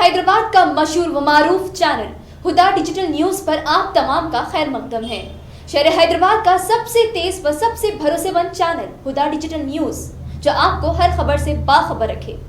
हैदराबाद का मशहूर व मारूफ चैनल हुदा डिजिटल न्यूज पर आप तमाम का खैर मकदम है। शहर हैदराबाद का सबसे तेज व सबसे भरोसेमंद चैनल हुदा डिजिटल न्यूज, जो आपको हर खबर से बाखबर रखे।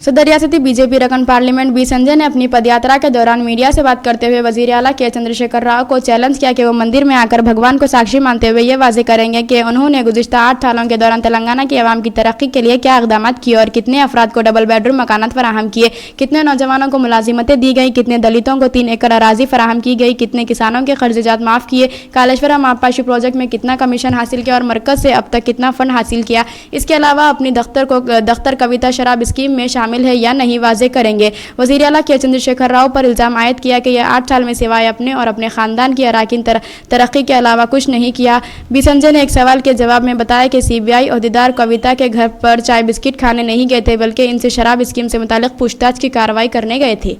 सदर रियासती बीजेपी रकन पार्लियामेंट बी संजय ने अपनी पदयात्रा के दौरान मीडिया से बात करते हुए वजीर आला के चंद्रशेखर राव को चैलेंज किया कि वो मंदिर में आकर भगवान को साक्षी मानते हुए ये वाजे करेंगे कि उन्होंने गुज़िश्ता 8 सालों के दौरान तेलंगाना की आवाम की तरक्की के लिए क्या इक़दाम किए और कितने अफराद को डबल बेडरूम मकानात फराहम किए, कितने नौजवानों को मुलाजिमतें दी गई, कितने दलितों को 3 एकड़ अराजी फराहम की गई, कितने किसानों के कर्जजात माफ़ किए, कालेश्वरम आबपाशी प्रोजेक्ट में कितना कमीशन हासिल किया और मरकज़ से अब तक कितना फ़ंड हासिल किया। इसके अलावा अपनी दख्तर कविता शराब स्कीम में शामिल है या नहीं वाजे करेंगे। वज़ीर आला के चंद्रशेखर राव पर इल्ज़ाम आयद किया कि यह 8 साल में सिवाय अपने और अपने ख़ानदान की अराकीन तरक्की के अलावा कुछ नहीं किया। बी संजय ने एक सवाल के जवाब में बताया कि CBI ओहदेदार कविता के घर पर चाय बिस्किट खाने नहीं गए थे, बल्कि इनसे शराब स्कीम से मुताल्लिक़ पूछताछ की कार्रवाई करने गए थे।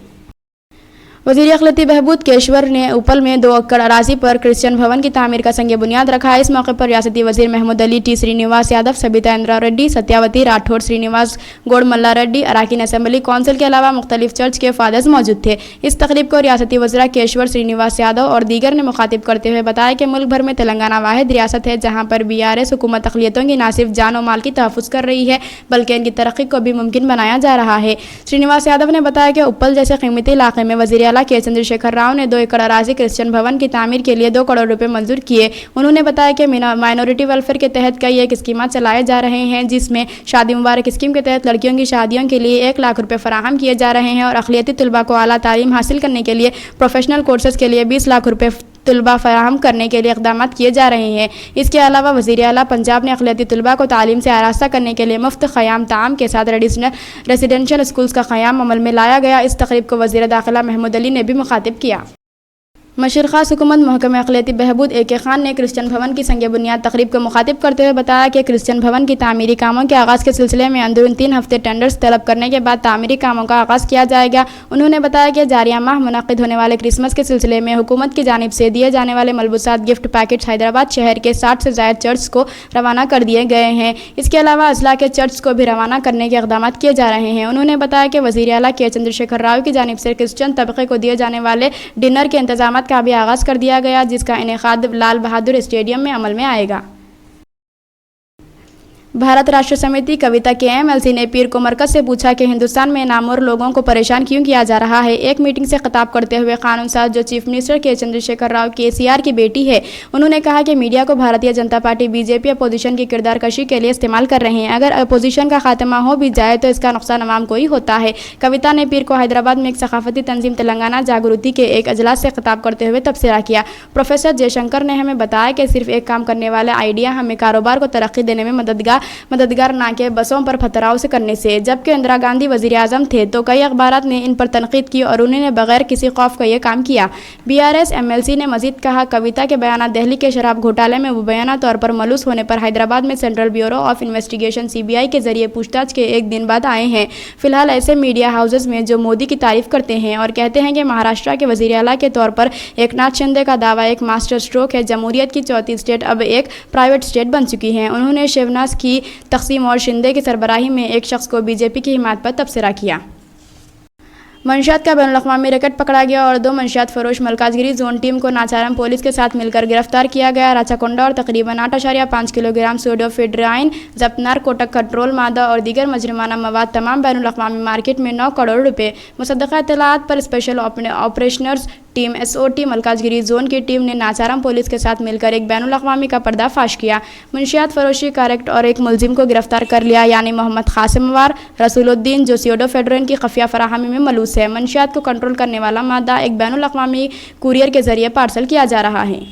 वज़ीर अखिलती बहबूद केशवर ने उपल में 2 एकड़ अराजी पर क्रिश्चियन भवन की तामीर का संग बुनियाद रखा। इस मौके पर रियासती वज़ीर महमूद अली, T श्रीनिवास यादव, सबिता इंद्रा रेड्डी, सत्यावती राठौड़, श्रीनिवास गौड़ मल्ला रेड्डी, अराकीन असेंबली काउंसिल के अलावा मुख्तलिफ चर्च के फादर्स मौजूद थे। इस तकरीब को रियासती वज़रा केशवर, श्रीनिवास यादव और दीगर ने मुखातिब करते हुए बताया कि मुल्क भर में तेलंगाना वाहिद रियासत है जहाँ पर BRS हुकूमत अक़लियतों की न सिर्फ जान और माल की तहफ़्फ़ुज़ कर रही है, बल्कि इनकी तरक्की को भी मुमकिन बनाया जा रहा है। श्रीनिवास यादव ने बताया कि उपल जैसे क़ीमती इलाके में वज़ीर आला के चंद्रशेखर राव ने 2 एकड़ अराजी क्रिश्चियन भवन की तामीर के लिए 2 करोड़ रुपए मंजूर किए। उन्होंने बताया कि माइनॉरिटी वेलफेयर के तहत कई एक स्कीम चलाए जा रहे हैं, जिसमें शादी मुबारक स्कीम के तहत लड़कियों की शादियों के लिए 1 लाख रुपए फराहम किए जा रहे हैं और अक़लियती तलबा को आला तालीम हासिल करने के लिए प्रोफेशनल कोर्सेज के लिए 20 लाख रुपए तलबा फराहम करने के लिए इक़दाम किए जा रहे हैं। इसके अलावा वज़ीर आला पंजाब ने अक़लियती तलबा को तालीम से आरास्ता करने के लिए मुफ्त क़याम ताम के साथ रेजिडेंशियल स्कूल्स का क़याम अमल में लाया गया। इस तक़रीब को वज़ीर दाखिला महमूद अली ने भी मुखातिब किया। मशीर ख़ास हुकूमत महकमा अक़लियती बहबूद AK खान ने क्रिश्चियन भवन की संग बुनियाद तकरीब को मुखातिब करते हुए बताया कि क्रिश्चियन भवन की तामीरी कामों के आगाज़ के सिलसिले में अंदरून 3 हफ्ते टेंडर्स तलब करने के बाद तामीरी कामों का आगाज़ किया जाएगा। उन्होंने बताया कि जारिया माह मुनक़िद होने वाले क्रिसमस के सिलसिले में हुकूमत की जानिब से दिए जाने वाले मलबूसात गिफ्ट पैकेट हैदराबाद शहर के 60 से ज़ायद चर्च को रवाना कर दिए गए हैं। इसके अलावा अजला के चर्च को भी रवाना करने के इक़दाम किए जा रहे हैं। उन्होंने बताया कि वज़ीर आला के चंद्रशेखर राव की जानिब से क्रिश्चियन तबक़े को दिए जाने वाले डिनर के इंतज़ाम का भी आगाज़ कर दिया गया, जिसका इनेकाद लाल बहादुर स्टेडियम में अमल में आएगा। भारत राष्ट्र समिति कविता के MLC ने पीर को मरकज़ से पूछा कि हिंदुस्तान में नामवर लोगों को परेशान क्यों किया जा रहा है। एक मीटिंग से खिताब करते हुए कानून साज जो चीफ मिनिस्टर के चंद्रशेखर राव KCR की बेटी है, उन्होंने कहा कि मीडिया को Bharatiya Janata party BJP opposition की किरदार कशी के लिए इस्तेमाल कर रहे हैं। अगर अपोजिशन का खात्मा हो भी जाए तो इसका नुकसान अवाम को ही होता है। कविता ने पीर को हैदराबाद में एक सकाफती तंजीम तेलंगाना जागृति के एक अजलास से खिताब करते हुए तबसरा किया। प्रोफेसर जयशंकर ने हमें बताया कि सिर्फ एक काम करने वाले आइडिया हमें कारोबार को तरक्की देने में मददगार ना के बसों पर फतराव से करने से। जबकि इंदिरा गांधी वज़ीर आज़म थे तो कई अखबारात ने इन पर तनकीद की और उन्होंने बगैर किसी खौफ का यह काम किया। BRS MLC ने मजीद कहा, कविता के बयान दिल्ली के शराब घोटाले में मुबैना तौर पर मलूस होने पर हैदराबाद में central bureau of investigation CBI के जरिए पूछताछ के 1 दिन बाद आए हैं। फिलहाल ऐसे मीडिया हाउसेज में जो मोदी की तारीफ करते हैं और कहते हैं कि महाराष्ट्र के वज़ीर आला के तौर पर एकनाथ शिंदे का दावा एक मास्टर स्ट्रोक है। जमहूरियत की चौथी स्टेट अब एक प्राइवेट स्टेट बन चुकी है। उन्होंने शिवनास की तकसीम और शिंदे की सरबराही में एक शख्स को BJP की हिमायत पर तबसरा किया। मंशियात का बैनुल-अक़वामी रैकेट पकड़ा गया और 2 मंशियात फरोश मलकाजगिरी जोन टीम को नाचारम पुलिस के साथ मिलकर गिरफ्तार किया गया। राचाकोंडा और तकरीबन 8.5 किलोग्राम सूडोफेड्राइन, जब्तनार कोटक कंट्रोल मादा और दीगर मजरमाना मवाद तमाम बैनुल-अक़वामी मार्केट में 9 करोड़ रुपये। मुसद्दक़ा इत्तलाआत पर special operations team SOT Malkajgiri zone की टीम ने नाचारम पुलिस के साथ मिलकर एक बैनुल-अक़वामी का पर्दाफाश किया। मुंशियात फरोशी का रेक्ट और एक मुलजिम को गिरफ्तार कर लिया, यानी मोहम्मद कासिम वार रसूलुद्दीन, जो सूडोफेड्राइन की खफिया फराहमी में मलूस है। मंशियात को कंट्रोल करने वाला मादा एक बैनुल-अक़वामी कुरियर के जरिए पार्सल किया जा रहा है।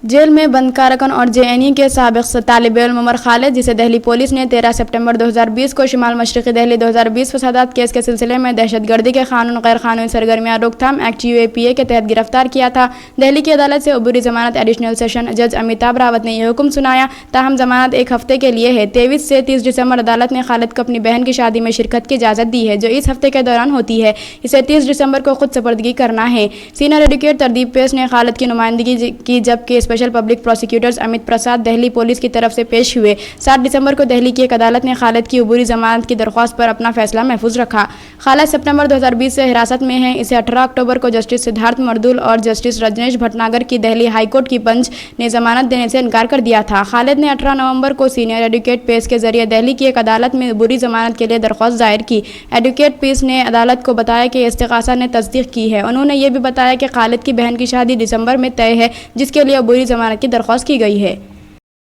जेल में बंद कारकन और JNU के साबिक़ तालिब इल्म उमर खालिद, जिसे दिल्ली पुलिस ने 13 सितंबर 2020 को शिमाल मशरक़ी दिल्ली 2020 फसादात केस के सिलसिले में दहशतगर्दी के कानून गैर कानूनी सरगर्मियाँ रोकथाम एक्ट UAPA के तहत गिरफ्तार किया था। दिल्ली की अदालत से अबूरी जमानत एडिशनल सेशन जज अमिताभ रावत ने यह हुक्म सुनाया। ताहम जमानत 1 हफ्ते के लिए है। 23 से 30 दिसंबर अदालत ने खालिद को अपनी बहन की शादी में शिरकत की इजाज़त दी है, जो इस हफ्ते के दौरान होती है। इसे 30 दिसंबर को खुद सपर्दगी करना है। सीनियर एडवोकेट तरदीप पेश ने खालिद की नुमाइंदगी की, जब case special public prosecutors Amit Prasad Delhi police की तरफ से पेश हुए। 7 दिसंबर को दिल्ली की एक अदालत ने खालिद की अबूरी जमानत की दरख्वास्त पर अपना फैसला महफूज रखा। खालिद सितंबर 2020 से हिरासत में है। इसे 18 अक्टूबर को जस्टिस सिद्धार्थ मर्दुल और जस्टिस रजनीश भटनागर की दिल्ली हाईकोर्ट की बेंच ने जमानत देने से इनकार कर दिया था। खालिद ने 18 नवंबर को सीनियर एडवोकेट पेस के जरिए दिल्ली की एक अदालत में अबूरी जमानत के लिए दरख्वास्त दायर की। एडवोकेट पेस ने अदालत को बताया कि इस्तिगासा ने तस्दीक की है। उन्होंने ये भी बताया कि खालिद की बहन की शादी दिसंबर में तय है, जिसके लिए अबूरी जमानत की दरख्वास्त की गई है।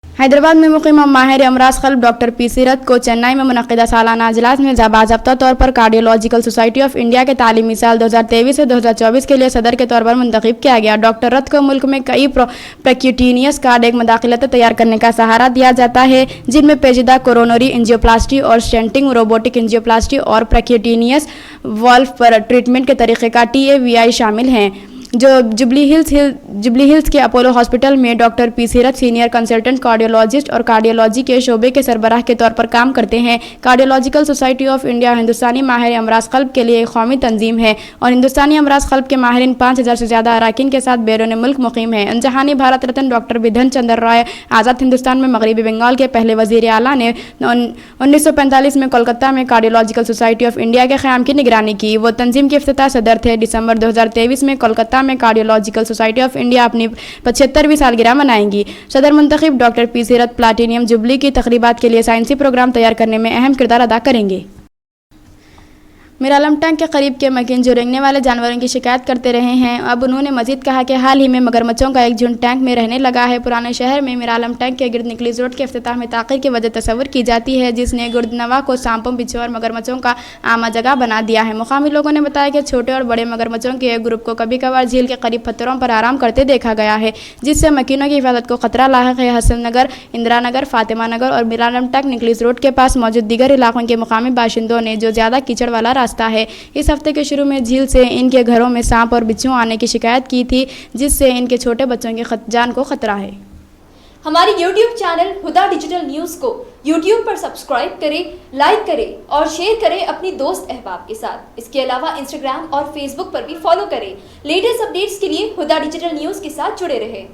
हैदराबाद में मुक़ीम माहिर अमराज क़ल्ब डॉक्टर पी सीरत को चेन्नई में मुनक़िदा सालाना अजलास में बाज़ाब्ता तौर पर कार्डियोलॉजिकल सोसाइटी ऑफ इंडिया के तालीमी साल 2023 से 2024 के लिए सदर के तौर पर मुंतखब किया गया। डॉक्टर रथ को मुल्क में कई प्रोक्यूटिनियस कार्डियक मदाखलतें तैयार करने का सहारा दिया जाता है, जिनमें पेचीदा कोरोनरी एंजियोप्लास्टी और स्टेंटिंग, रोबोटिक एंजियोप्लास्टी और प्रोक्यूटिनियस वॉल्व पर ट्रीटमेंट के तरीक़ेकार TAVI शामिल हैं, जो जुबली हिल्स के अपोलो हॉस्पिटल में डॉक्टर पी सीरत सीनियर कंसल्टेंट कार्डियोलॉजिस्ट और कार्डियोलॉजी के शोबे के सरबराह के तौर पर काम करते हैं। कार्डियोलॉजिकल सोसाइटी ऑफ इंडिया हिंदुस्तानी माहिर अमराज क़ल्ब के लिए एक कौमी तंजीम है और हिंदुस्तानी अमराज क़ल्ब के माहिरीन 5000 से ज़्यादा अरकान के साथ बैरून मुल्क मुक़ीम है। जहानी भारत रत्न डॉक्टर बिधन चंद्र राय आज़ाद हिंदुस्तान में मगरबी बंगाल के पहले वज़ीर आला ने 1945 में कोलकाता में कार्डियोलॉजिकल सोसाइटी ऑफ इंडिया के क़याम की निगरानी की। वो तंजीम के इफ्तिताह सदर थे। दिसंबर 2023 में कोलकाता में कार्डियोलॉजिकल सोसाइटी ऑफ इंडिया अपनी 75वीं सालगिरह मनाएंगी। सदर मुंतखब डॉक्टर पी सीरत प्लाटिनियम जुबली की तकरीबात के लिए साइंसी प्रोग्राम तैयार करने में अहम किरदार अदा करेंगे। मीरालम टैंक के करीब के मकीन जो रेंगने वाले जानवरों की शिकायत करते रहे हैं, अब उन्होंने मजीद कहा कि हाल ही में मगरमच्छों का एक झुंड टैंक में रहने लगा है। पुराने शहर में मीरालम टैंक के गिर्द निकलिस रोड के इफ्तिताह में ताख़ीर की वजह तस्वर की जाती है, जिसने गुर्दनवा को सांपों, बिच्छू और मगरमच्छों का आमा जगह बना दिया है। मुकामी लोगों ने बताया कि छोटे और बड़े मगरमच्छों के एक ग्रुप को कभी कभार झील के करीब पत्थरों पर आराम करते देखा गया है, जिससे मकीनों की हिफाजत को खतरा लाहिक है। हसन नगर, इंदिरा नगर, फातिमा नगर और मीरालम टैंक निकलिस रोड के पास मौजूद दीगर इलाकों के मुकामी बाशिंदों ने जो ज़्यादा कीचड़ वाला रास्ता है, इस हफ्ते के शुरू में झील से इनके घरों में सांप और बिच्छू आने की शिकायत की थी, जिससे इनके छोटे बच्चों की जान को खतरा है। हमारी YouTube चैनल हुदा डिजिटल न्यूज़ को YouTube पर सब्सक्राइब करें, लाइक करें और शेयर करें अपनी दोस्त अहबाब के साथ। इसके अलावा Instagram और Facebook पर भी फॉलो करें। लेटेस्ट अपडेट्स के लिए हुदा डिजिटल न्यूज़ के साथ जुड़े रहें।